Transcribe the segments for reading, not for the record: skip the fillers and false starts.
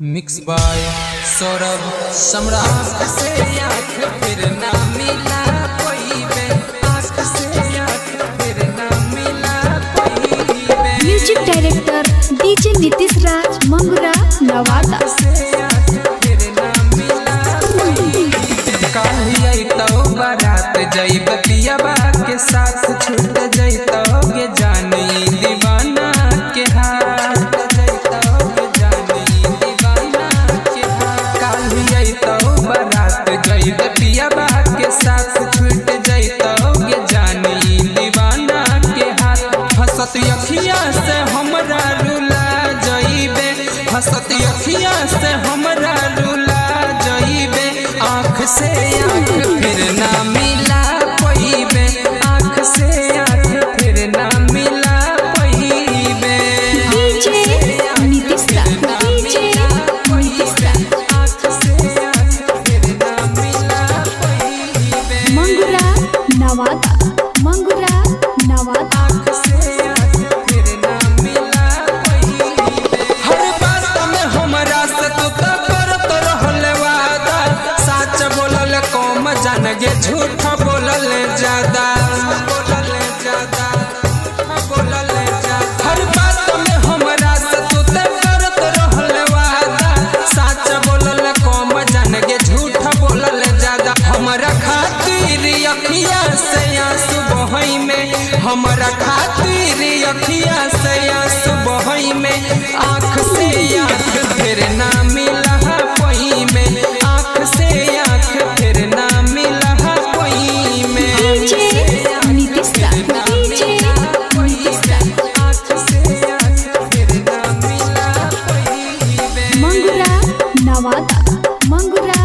Mix by Saurabh सम्राट। से आँख फिर ना मिला कोई बे, आँख से आँख फिर ना मिला कोई बे। म्यूजिक डायरेक्टर डीजे नीतीश राज मंगुरा नवादा। बारात जई बतियाबा के साथ छूट जइतोगे जानी दीवाना के हाथ, जइतोगे जानी दीवाना के हाथ। काल्हि अइतो बारात जई बतियाबा के साथ छूट जइतोगे जानी दीवाना के हाथ। हंसत अखिया से हमरा रुला जइबे, हंसत अखिया से हमरा रुला जइबे। आँख से आँख फिर ना मिला कोई बे, आँख से आँख फिर ना मिला कोई बे। डीजे नीतीश राज, डीजे नीतीश राज आँख से आँख फिर ना मिला कोई बे। मंगुरा नवादा, मंगुरा नवादा। आँख से आँख फिर ना मिला कोई बे। हर बात में हमरा से तू तो करत रहल वादा, सच बोलल कम जान गे झूठ बोलल ज्यादा, बोलल ज्यादा, बोलल ज्यादा। हर बात में हमरा से तू तो करत रहल वादा, सच बोलल कम जान गे झूठ बोलल ज्यादा। हमरा खातिर अखिया से आंसू बहई में, हमरा खातिर अखिया से आंसू बहई में। आँख से आँख फिर ना मिला कोई में, आँख से आँख फिर ना मिला कोई में। डीजे नीतीश राज, डीजे नीतीश राज आँख से आँख फिर ना मिला कोई में। मंगुरा नवादा, मंगुरा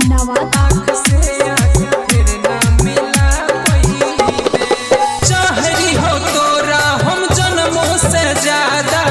नवादा। आँख से आँख फिर ना मिला कोई में। चाहरी हो तोरा हम जन्मों से ज्यादा,